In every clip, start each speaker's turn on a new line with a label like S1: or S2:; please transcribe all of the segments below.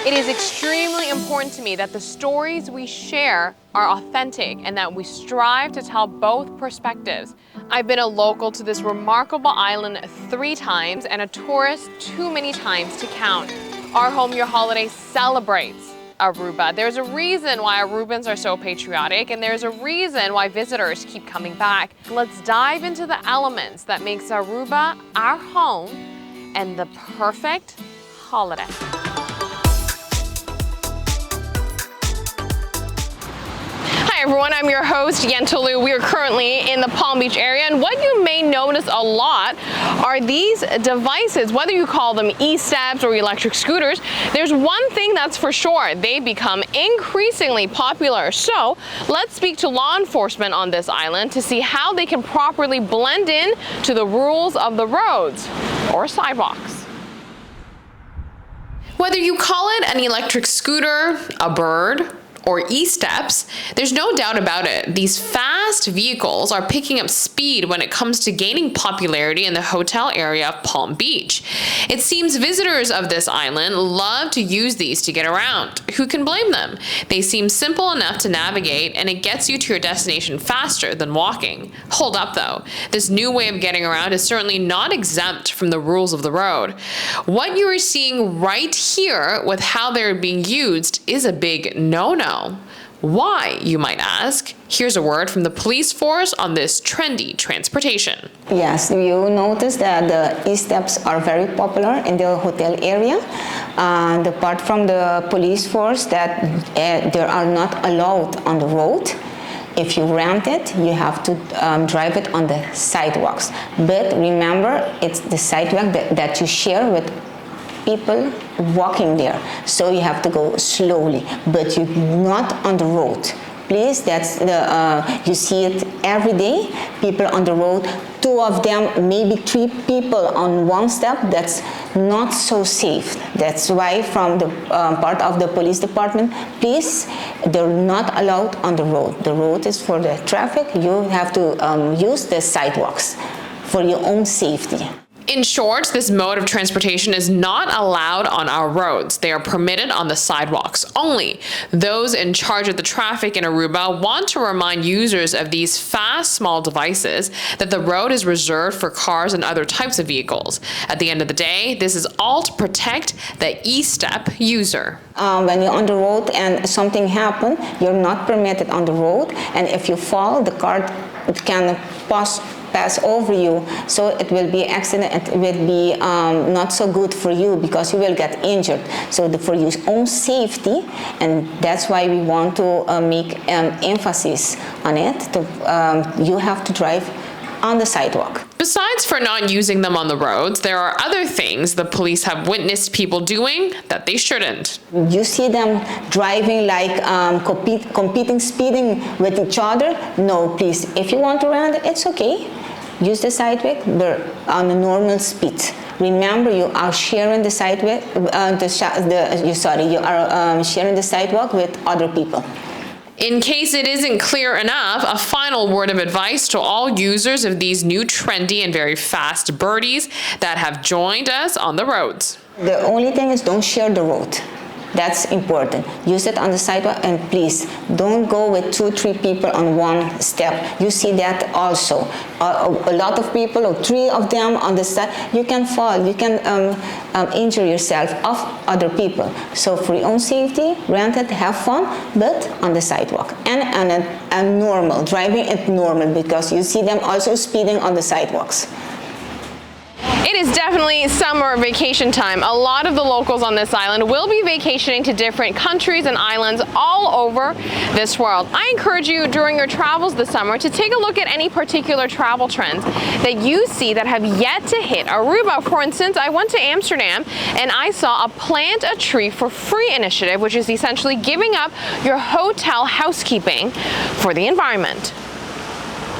S1: It is extremely important to me that the stories we share are authentic and that we strive to tell both perspectives. I've been a local to this remarkable island 3 times and a tourist too many times to count. Our Home Your Holiday celebrates Aruba. There's a reason why Arubans are so patriotic, and there's a reason why visitors keep coming back. Let's dive into the elements that makes Aruba our home and the perfect holiday. Hi everyone, I'm your host Yentelu. We are currently in the Palm Beach area, and what you may notice a lot are these devices, whether you call them e-steps or electric scooters. There's one thing that's for sure, they become increasingly popular. So let's speak to law enforcement on this island to see how they can properly blend in to the rules of the roads or sidewalks. Whether you call it an electric scooter, a bird, or e-steps, there's no doubt about it. These fast vehicles are picking up speed when it comes to gaining popularity in the hotel area of Palm Beach. It seems visitors of this island love to use these to get around. Who can blame them? They seem simple enough to navigate, and it gets you to your destination faster than walking. Hold up though, this new way of getting around is certainly not exempt from the rules of the road. What you are seeing right here with how they're being used is a big no-no. Why, you might ask? Here's a word from the police force on this trendy transportation.
S2: Yes, you notice that the e-steps are very popular in the hotel area. And apart from the police force that they are not allowed on the road. If you rent it, you have to drive it on the sidewalks. But remember, it's the sidewalk that you share with people walking there, so you have to go slowly, but you're not on the road. Please, that's the you see it every day. People on the road, 2 of them, maybe 3 people on one step. That's not so safe. That's why, from the part of the police department, please, they're not allowed on the road. The road is for the traffic. You have to use the sidewalks for your own safety.
S1: In short, this mode of transportation is not allowed on our roads. They are permitted on the sidewalks only. Those in charge of the traffic in Aruba want to remind users of these fast, small devices that the road is reserved for cars and other types of vehicles. At the end of the day, this is all to protect the e-step user.
S2: When you're on the road and something happens, you're not permitted on the road, and if you fall, the car can pass over you, so it will be accident. It will be not so good for you because you will get injured. So for your own safety, and that's why we want to make emphasis on it. You have to drive on the sidewalk.
S1: Besides for not using them on the roads, there are other things the police have witnessed people doing that they shouldn't.
S2: You see them driving like competing, speeding with each other. No, please. If you want to run it, it's okay. Use the sidewalk, but on a normal speed. Remember, you are sharing the sidewalk. You are sharing the sidewalk with other people.
S1: In case it isn't clear enough, a final word of advice to all users of these new trendy and very fast birdies that have joined us on the roads.
S2: The only thing is, don't share the road. That's important. Use it on the sidewalk, and please don't go with 2-3 people on one step. You see that also. A lot of people, or 3 of them on the side, you can fall, you can injure yourself of other people. So for your own safety, rent it, have fun, but on the sidewalk. And normal, driving it normal, because you see them also speeding on the sidewalks.
S1: It is definitely summer vacation time. A lot of the locals on this island will be vacationing to different countries and islands all over this world. I encourage you during your travels this summer to take a look at any particular travel trends that you see that have yet to hit Aruba. For instance, I went to Amsterdam and I saw a Plant a Tree for Free initiative, which is essentially giving up your hotel housekeeping for the environment.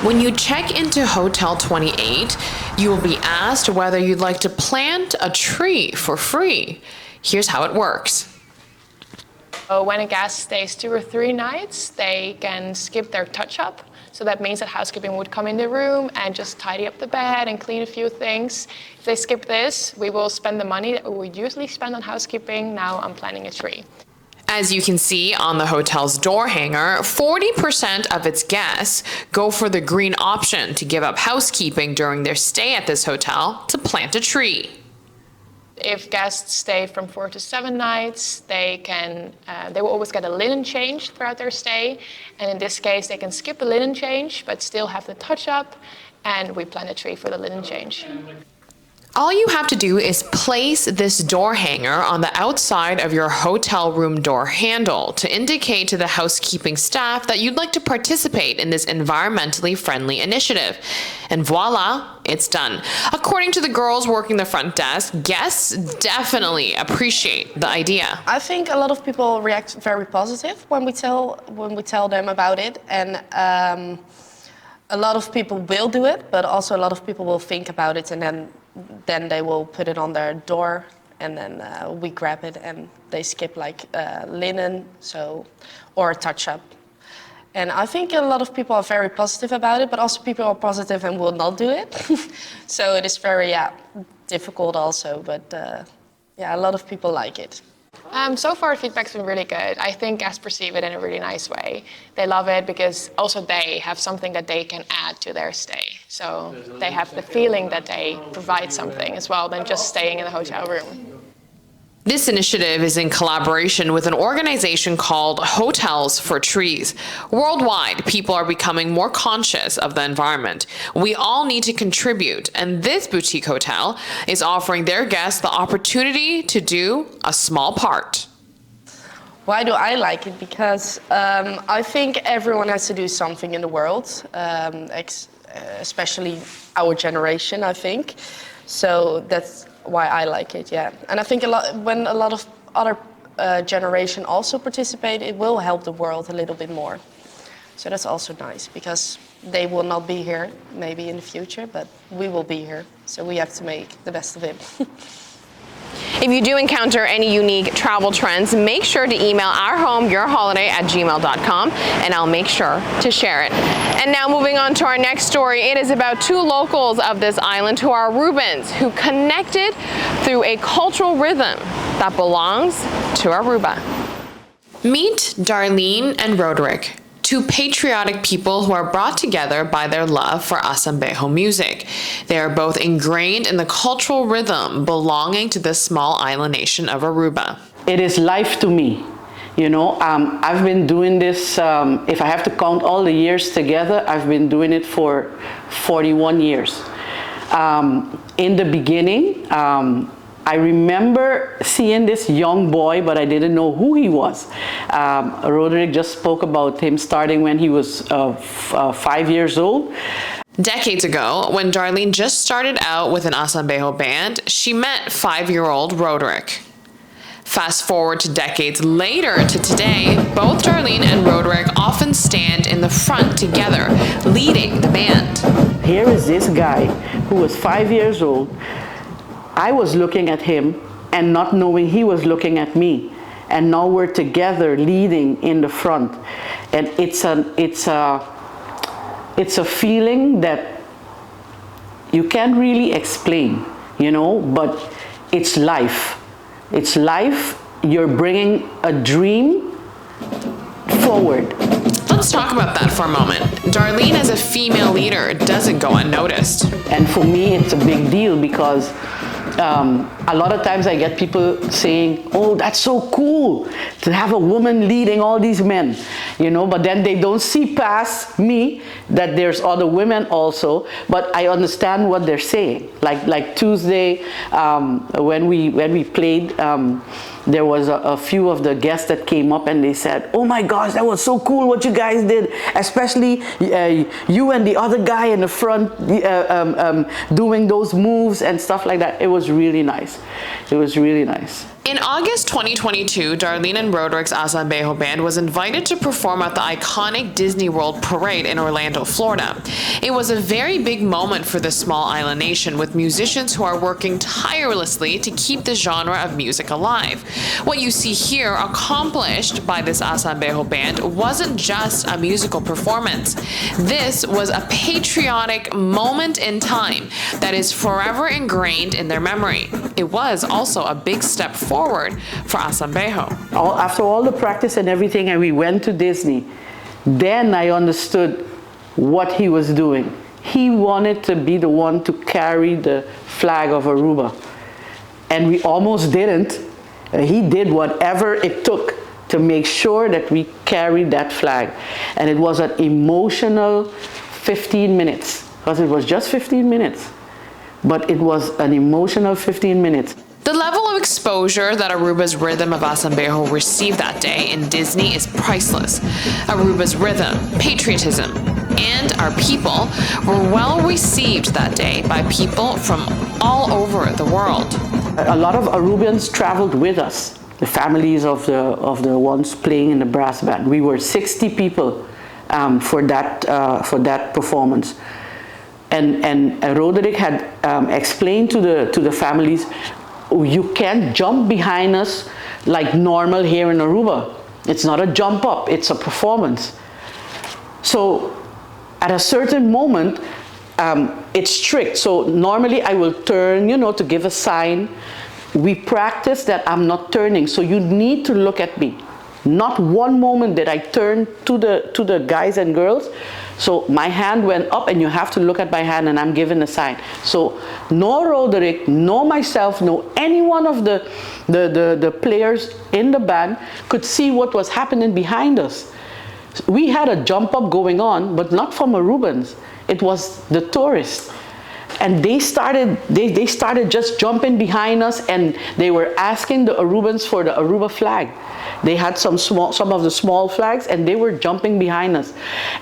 S1: When you check into Hotel 28, you will be asked whether you'd like to plant a tree for free. Here's how it works.
S3: When a guest stays 2 or 3 nights, they can skip their touch-up. So that means that housekeeping would come in the room and just tidy up the bed and clean a few things. If they skip this, we will spend the money that we would usually spend on housekeeping now on planting a tree.
S1: As you can see on the hotel's door hanger, 40% of its guests go for the green option to give up housekeeping during their stay at this hotel to plant a tree.
S3: If guests stay from 4 to 7 nights, they will always get a linen change throughout their stay. And in this case, they can skip the linen change, but still have the touch-up, and we plant a tree for the linen change.
S1: All you have to do is place this door hanger on the outside of your hotel room door handle to indicate to the housekeeping staff that you'd like to participate in this environmentally friendly initiative. And voila, it's done. According to the girls working the front desk, guests definitely appreciate the idea.
S4: I think a lot of people react very positive when we tell them about it, and a lot of people will do it, but also a lot of people will think about it, and then they will put it on their door, and then we grab it and they skip like linen, or a touch-up. And I think a lot of people are very positive about it, but also people are positive and will not do it. So it is very difficult also, but a lot of people like it.
S3: So far, feedback's been really good. I think guests perceive it in a really nice way. They love it because also they have something that they can add to their stay. So they have the feeling that they provide something as well than just staying in the hotel room.
S1: This initiative is in collaboration with an organization called Hotels for Trees. Worldwide, people are becoming more conscious of the environment. We all need to contribute, and this boutique hotel is offering their guests the opportunity to do a small part.
S4: Why do I like it? Because I think everyone has to do something in the world, especially our generation, I think. So that's why I like it, yeah. And I think when a lot of other generation also participate, it will help the world a little bit more. So that's also nice, because they will not be here maybe in the future, but we will be here. So we have to make the best of it.
S5: If you do encounter any unique travel trends, make sure to email ourhomeyourholiday@gmail.com, and I'll make sure to share it. And now moving on to our next story, it is about two locals of this island who are Arubans, who connected through a cultural rhythm that belongs to Aruba.
S1: Meet Darlene and Roderick, two patriotic people who are brought together by their love for ASAMBEHO music. They are both ingrained in the cultural rhythm belonging to the small island nation of Aruba.
S6: It is life to me. You know, I've been doing this, if I have to count all the years together, I've been doing it for 41 years. In the beginning, I remember seeing this young boy, but I didn't know who he was. Roderick just spoke about him starting when he was 5 years old.
S1: Decades ago, when Darlene just started out with an ASAMBEHO band, she met 5-year-old Roderick. Fast forward to decades later to today, both Darlene and Roderick often stand in the front together, leading the band.
S6: Here is this guy who was 5 years old. I was looking at him and not knowing he was looking at me. And now we're together leading in the front. And it's a feeling that you can't really explain, you know, but it's life. It's life. You're bringing a dream forward.
S1: Let's talk about that for a moment. Darlene, as a female leader, doesn't go unnoticed.
S6: And for me, it's a big deal because a lot of times I get people saying, oh, that's so cool to have a woman leading all these men, you know, but then they don't see past me that there's other women also, but I understand what they're saying. Like Tuesday, when we played, there was a few of the guests that came up and they said, oh my gosh, that was so cool what you guys did, especially you and the other guy in the front doing those moves and stuff like that. It was really nice. It was really nice.
S1: In August 2022, Darlene and Roderick's ASAMBEHO band was invited to perform at the iconic Disney World Parade in Orlando, Florida. It was a very big moment for the small island nation, with musicians who are working tirelessly to keep the genre of music alive. What you see here accomplished by this ASAMBEHO band wasn't just a musical performance. This was a patriotic moment in time that is forever ingrained in their memory. It was also a big step forward for ASAMBEHO.
S6: After all the practice and everything, and we went to Disney, then I understood what he was doing. He wanted to be the one to carry the flag of Aruba. And we almost didn't. He did whatever it took to make sure that we carried that flag. And it was an emotional 15 minutes, because it was just 15 minutes. But it was an emotional 15 minutes.
S1: The level of exposure that Aruba's rhythm of ASAMBEHO received that day in Disney is priceless. Aruba's rhythm, patriotism, and our people were well received that day by people from all over the world.
S6: A lot of Arubians traveled with us, the families of the ones playing in the brass band. We were 60 people for that performance. And Roderick had explained to the families, you can't jump behind us like normal here in Aruba. It's not a jump up, it's a performance. So at a certain moment, it's strict. So normally I will turn, to give a sign. We practice that I'm not turning, so you need to look at me. Not one moment did I turn to the guys and girls. So my hand went up, and you have to look at my hand, and I'm giving a sign. So no Roderick, no myself, no any one of the players in the band could see what was happening behind us. We had a jump up going on, but not from Arubans. It was the tourists. And they started just jumping behind us, and they were asking the Arubans for the Aruba flag. They had some of the small flags, and they were jumping behind us.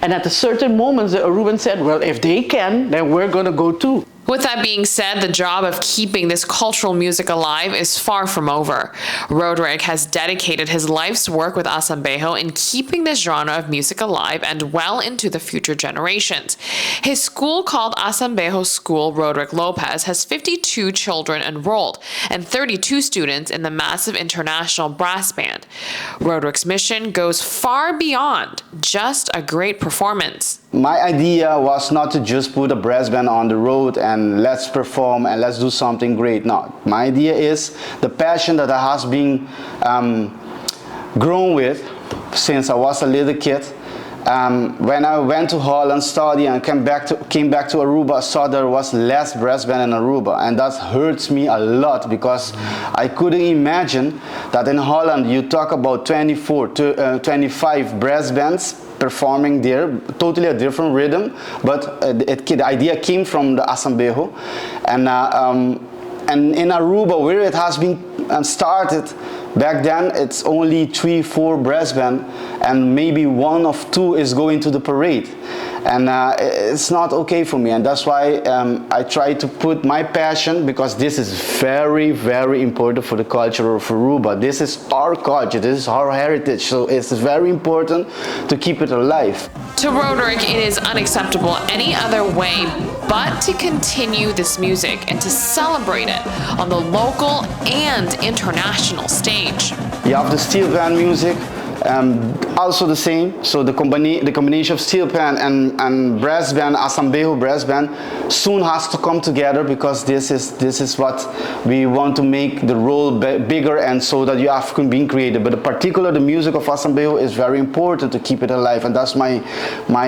S6: And at a certain moment, the Arubans said, well, if they can, then we're going to go too.
S1: With that being said, the job of keeping this cultural music alive is far from over. Roderick has dedicated his life's work with ASAMBEHO in keeping this genre of music alive and well into the future generations. His school, called ASAMBEHO School Roderick Lopez, has 52 children enrolled and 32 students in the massive international brass band. Roderick's mission goes far beyond just a great performance.
S7: My idea was not to just put a brass band on the road and let's perform and let's do something great. No, my idea is the passion that I has been grown with since I was a little kid. When I went to Holland, study, and came back to Aruba, I saw there was less brass band in Aruba, and that hurts me a lot, because I couldn't imagine that in Holland you talk about 24 to 25 brass bands performing there, totally a different rhythm, but the idea came from the ASAMBEHO, and in Aruba, where it has been started, back then it's only 3-4 brass band, and maybe 1 or 2 is going to the parade, and it's not okay for me, and that's why I try to put my passion, because this is very, very important for the culture of Aruba. This is our culture, this is our heritage, so it's very important to keep it alive.
S1: To Roderick, it is unacceptable any other way but to continue this music and to celebrate it on the local and international stage.
S7: You have the steel band music, also the same. So the combination of steel band and brass band, ASAMBEHO brass band, soon has to come together, because this is what we want to make the role bigger, and so that you have been created. But in particular, the music of ASAMBEHO is very important to keep it alive, and that's my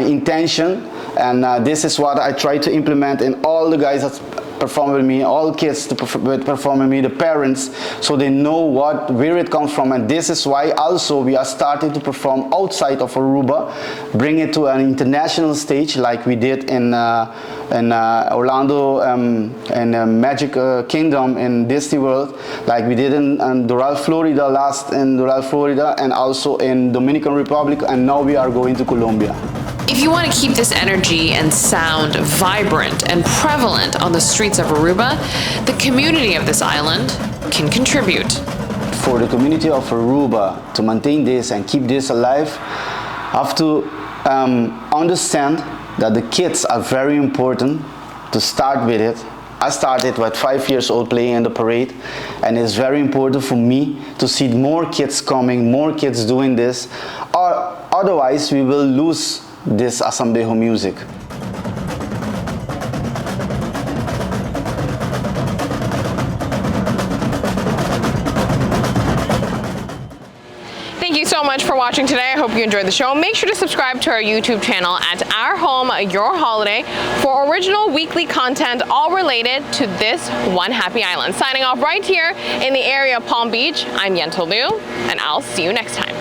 S7: intention. And this is what I try to implement in all the guys that perform with me, all kids to perform with me, the parents, so they know where it comes from. And this is why also we are starting to perform outside of Aruba, bring it to an international stage, like we did in Orlando, in Magic Kingdom in Disney World, like we did in Doral, Florida, and also in Dominican Republic, and now we are going to Colombia.
S1: If you want to keep this energy and sound vibrant and prevalent on the streets of Aruba, the community of this island can contribute.
S7: for the community of Aruba to maintain this and keep this alive, have to understand that the kids are very important to start with it. I started at 5 years old playing in the parade, and it's very important for me to see more kids coming, more kids doing this, or otherwise we will lose this ASAMBEHO music.
S5: Thank you so much for watching today. I hope you enjoyed the show. Make sure to subscribe to our YouTube channel at Our Home, Your Holiday for original weekly content all related to this one happy island. Signing off right here in the area of Palm Beach, I'm Yentl Liu, and I'll see you next time.